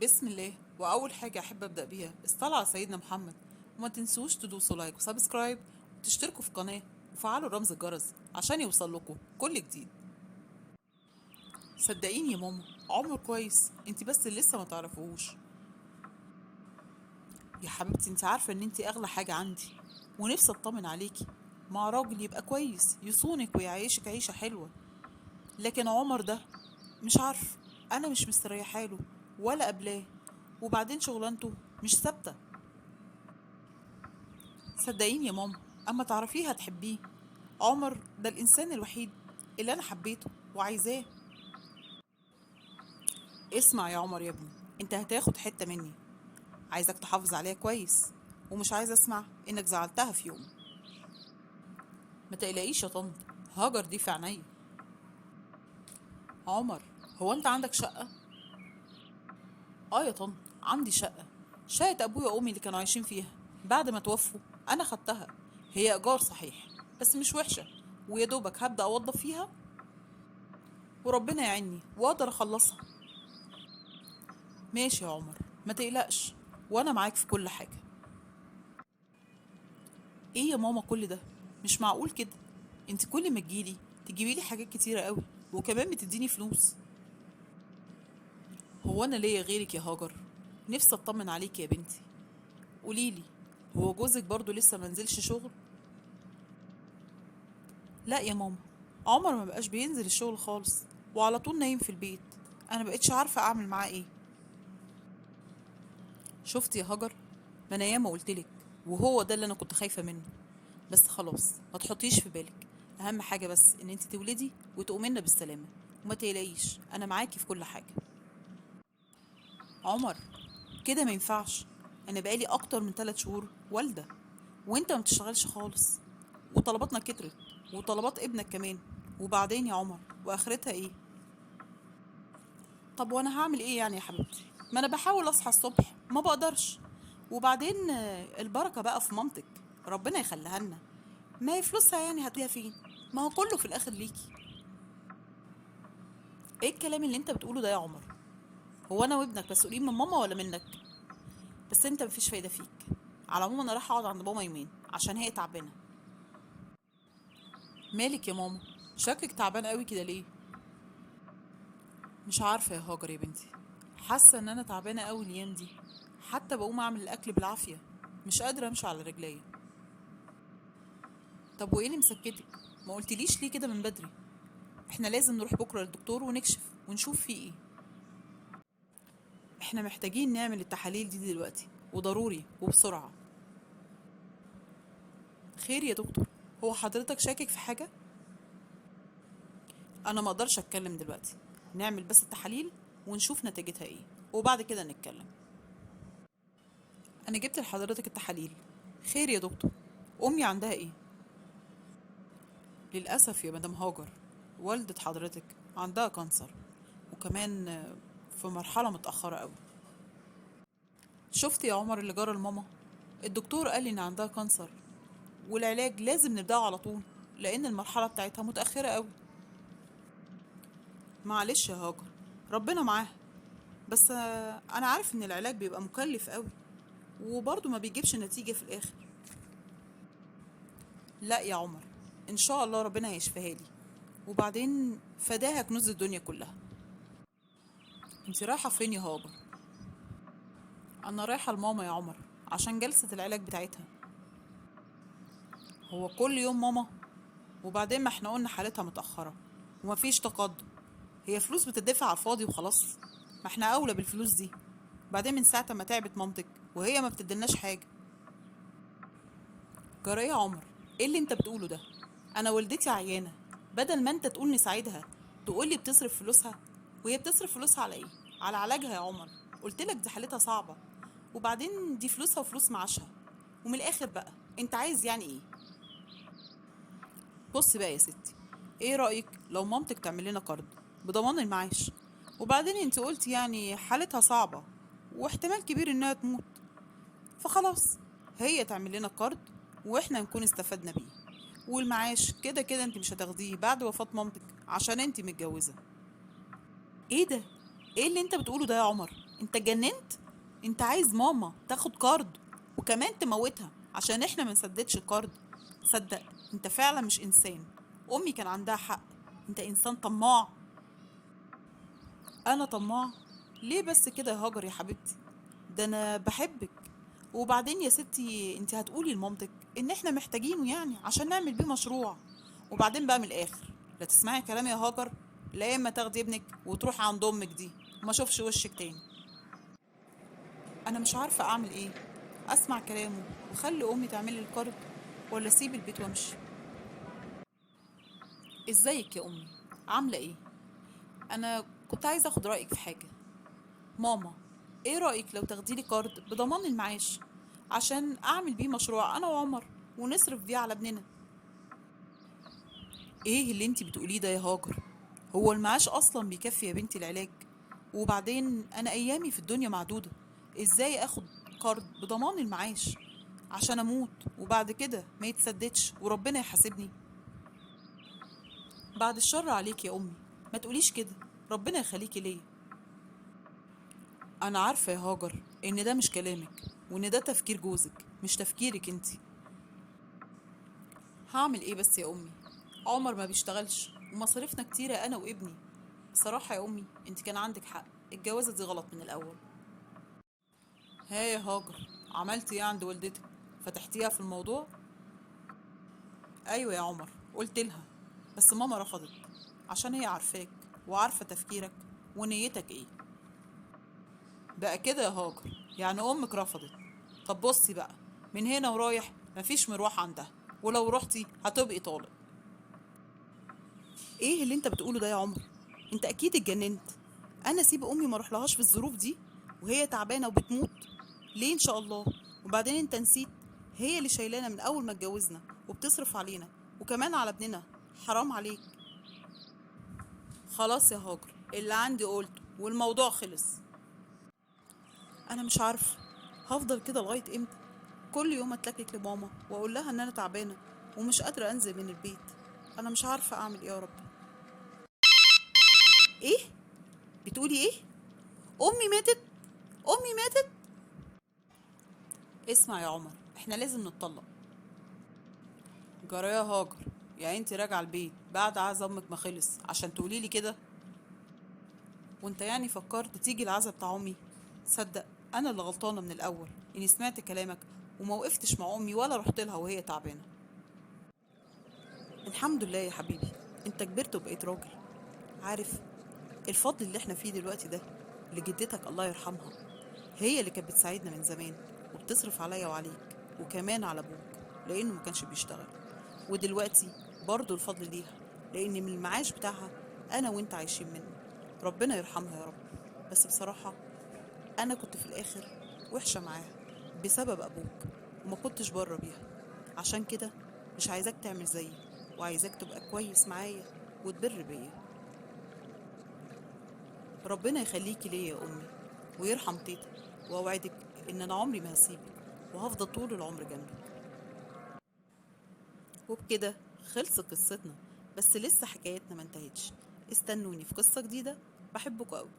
بسم الله. وأول حاجة أحب أبدأ بيها الصلاة على سيدنا محمد، وما تنسوش تدوسوا لايك وسبسكرايب وتشتركوا في القناة وفعلوا رمز الجرس عشان يوصل لكم كل جديد. صدقيني يا ماما، عمر كويس، انت بس اللي لسه ما تعرفوهوش. يا حبيبتي انت عارفة ان انت أغلى حاجة عندي، ونفسي أطمن عليكي مع راجل يبقى كويس يصونك ويعيشك عيشة حلوة. لكن عمر ده مش عارف، أنا مش مستريحاله ولا قبلاه، وبعدين شغلانته مش ثابتة. صدقيني يا ماما، اما تعرفيه هتحبيه. عمر ده الانسان الوحيد اللي انا حبيته وعايزاه. اسمع يا عمر يا ابني، انت هتاخد حتة مني، عايزك تحافظ عليها كويس، ومش عايزه اسمع انك زعلتها في يوم. ما تقلقيش يا طنط، هاجر دي في عينيا. عمر، هو انت عندك شقة؟ اه يا طنط، عندي شقة، شقة ابويا وامي اللي كانوا عايشين فيها بعد ما توفوا. انا خدتها، هي ايجار صحيح بس مش وحشة، ويا دوبك هبدأ اوضب فيها وربنا يعيني واقدر اخلصها. ماشي يا عمر، ما تقلقش، وانا معاك في كل حاجة. ايه يا ماما كل ده؟ مش معقول كده، انت كل ما تجيلي تجيبي لي حاجات كتيرة قوي، وكمان بتديني فلوس. هو انا ليا غيرك يا هاجر؟ نفسي اطمن عليك يا بنتي. قوليلي، هو جوزك برضو لسه منزلش شغل؟ لا يا ماما، عمر ما بقاش بينزل الشغل خالص، وعلى طول نايم في البيت. انا بقيتش عارفة اعمل معاه ايه. شفت يا هاجر، ما انا ياما قلتلك، وهو ده اللي انا كنت خايفة منه. بس خلاص، ما تحطيش في بالك، اهم حاجة بس ان انت تولدي وتقومنا بالسلامة، وما تقلقيش انا معاكي في كل حاجة. عمر، كده ما ينفعش، انا بقالي اكتر من 3 شهور والدة، وانت ما بتشتغلش خالص، وطلباتنا كترت، وطلبات ابنك كمان. وبعدين يا عمر، واخرتها ايه؟ طب وانا هعمل ايه يعني يا حبيبتي؟ ما انا بحاول اصحى الصبح ما بقدرش. وبعدين البركة بقى في مامتك، ربنا يخليها لنا. ما هي فلوسها يعني هتلاقيها فين؟ ما هو كله في الاخر ليكي. ايه الكلام اللي انت بتقوله ده يا عمر؟ هو انا وابنك مسؤولين من ماما ولا منك؟ بس انت مفيش فايدة فيك. على العموم انا رايحة اقعد عند ماما يومين عشان هي تعبانة. مالك يا ماما؟ شكلك تعبان قوي كده ليه؟ مش عارفة يا هاجر يا بنتي، حاسة ان انا تعبانة قوي الايام دي، حتى بقوم اعمل الاكل بالعافية، مش قادرة امشي على رجليا. طب وايه اللي مسكتك؟ ما قلتليش ليه كده من بدري؟ احنا لازم نروح بكرة للدكتور ونكشف ونشوف فيه ايه. احنا محتاجين نعمل التحاليل دي دلوقتي، وضروري وبسرعة. خير يا دكتور، هو حضرتك شاكك في حاجة؟ انا ما اقدرش اتكلم دلوقتي، نعمل بس التحاليل ونشوف نتيجتها ايه، وبعد كده نتكلم. انا جبت لحضرتك التحاليل. خير يا دكتور، امي عندها ايه؟ للاسف يا مدام هاجر، والدة حضرتك عندها كانسر، وكمان في مرحلة متأخرة قوي. شفت يا عمر اللي جرى لماما؟ الدكتور قال لي ان عندها كانسر، والعلاج لازم نبدأه على طول، لان المرحلة بتاعتها متأخرة قوي. معلش يا هاجر، ربنا معاها، بس انا عارف ان العلاج بيبقى مكلف قوي، وبرضه ما بيجيبش نتيجة في الاخر. لا يا عمر، ان شاء الله ربنا هيشفيها لي، وبعدين فداها كنوز الدنيا كلها. انت رايحة فين يا هاجر؟ انا رايحة لماما يا عمر، عشان جلسة العلاج بتاعتها. هو كل يوم ماما؟ وبعدين ما احنا قلنا حالتها متأخرة ومفيش تقدم، هي فلوس بتدفع على الفاضي وخلاص. ما احنا اولى بالفلوس دي، بعدين من ساعة ما تعبت مامتك وهي ما بتدلناش حاجة. جرى إيه يا عمر؟ ايه اللي انت بتقوله ده؟ انا والدتي عيانة، بدل ما انت تقول نساعدها تقولي بتصرف فلوسها. وهي بتصرف فلوسها على ايه؟ على علاجها يا عمر. قلتلك دي حالتها صعبة، وبعدين دي فلوسها وفلوس معاشها. ومن الاخر بقى، انت عايز يعني ايه؟ بص بقى يا ستي، ايه رأيك لو مامتك تعمل لنا قرض بضمان المعاش؟ وبعدين انت قلت يعني حالتها صعبة واحتمال كبير انها تموت، فخلاص، هي تعمل لنا قرض واحنا نكون استفدنا بيه، والمعاش كده كده انت مش هتاخديه بعد وفاة مامتك عشان انت متجوزة. ايه ده؟ ايه اللي انت بتقوله ده يا عمر؟ انت اتجننت؟ انت عايز ماما تاخد كارد وكمان تموتها عشان احنا ما نسددش الكارد؟ صدق، انت فعلا مش انسان. امي كان عندها حق، انت انسان طماع. انا طماع؟ ليه بس كده يا هاجر يا حبيبتي؟ ده انا بحبك. وبعدين يا ستي انت هتقولي لمامتك ان احنا محتاجينه يعني عشان نعمل بيه مشروع. وبعدين بقى من الاخر، لا تسمعي كلامي يا هاجر، لا اما تاخدي ابنك وتروحي عند امك دي وما اشوفش وشك تاني. انا مش عارفه اعمل ايه، اسمع كلامه واخلي امي تعمل لي الكارد، ولا اسيب البيت وامشي؟ ازيك يا امي؟ عامله ايه؟ انا كنت عايزه اخد رايك في حاجه. ماما، ايه رايك لو تاخديلي كارد بضمان المعاش عشان اعمل بيه مشروع انا وعمر ونصرف بيه على ابننا؟ ايه اللي انتي بتقوليه ده يا هاجر؟ هو المعاش اصلا بيكفي يا بنتي العلاج؟ وبعدين انا ايامي في الدنيا معدودة، ازاي اخد قرض بضمان المعاش عشان اموت وبعد كده ما يتسددش وربنا يحاسبني؟ بعد الشر عليك يا امي، ما تقوليش كده، ربنا يخليكي ليا. انا عارفة يا هاجر ان ده مش كلامك، وان ده تفكير جوزك مش تفكيرك انتي. هعمل ايه بس يا امي؟ عمر ما بيشتغلش ومصاريفنا كتيرة انا وابني. بصراحة يا امي انت كان عندك حق، الجوازة دي غلط من الاول. ها يا هاجر، عملتي ايه عند والدتك؟ فتحتيها في الموضوع؟ ايوه يا عمر، قلت لها، بس ماما رفضت عشان هي عارفاك وعارفة تفكيرك ونيتك ايه. بقى كده يا هاجر يعني امك رفضت؟ طب بصي بقى، من هنا ورايح مفيش مروح عندها، ولو رحتي هتبقي طالق. ايه اللي انت بتقوله ده يا عمر؟ انت اكيد اتجننت. انا اسيب امي ما اروحلهاش في الظروف دي وهي تعبانه وبتموت؟ ليه ان شاء الله؟ وبعدين انت نسيت، هي اللي شايلانا من اول ما اتجوزنا وبتصرف علينا وكمان على ابننا. حرام عليك. خلاص يا هاجر، اللي عندي قلته والموضوع خلص. انا مش عارفه هفضل كده لغايه امتى؟ كل يوم اتلكك لماما واقول لها ان انا تعبانه ومش قادره انزل من البيت. انا مش عارفه اعمل ايه يا رب. ايه؟ بتقولي ايه؟ امي ماتت؟ امي ماتت؟ اسمع يا عمر، احنا لازم نتطلق. جرى يا هاجر، يعني انت راجعه البيت بعد عزا امك ما خلص عشان تقولي لي كده؟ وانت يعني فكرت تيجي العزا بتاع امي؟ صدق، انا اللي غلطانه من الاول اني سمعت كلامك وما وقفتش مع امي ولا رحت لها وهي تعبانه. الحمد لله يا حبيبي، انت كبرت وبقيت راجل. عارف، الفضل اللي احنا فيه دلوقتي ده لجدتك الله يرحمها، هي اللي كانت بتساعدنا من زمان وبتصرف عليا وعليك وكمان على ابوك لانه ما كانش بيشتغل. ودلوقتي برضه الفضل ليها، لان من المعاش بتاعها انا وانت عايشين منه. ربنا يرحمها يا رب. بس بصراحة انا كنت في الاخر وحشة معاها بسبب ابوك، وما كنتش بره بيها. عشان كده مش عايزاك تعمل زيي، وعايزاك تبقى كويس معايا وتبر بيا. ربنا يخليكي ليا يا امي ويرحم تيتا، واوعدك ان انا عمري ما هسيبك وهفضل طول العمر جنبك. وبكده خلصت قصتنا، بس لسه حكايتنا ما انتهتش. استنوني في قصة جديدة. بحبكوا قوي.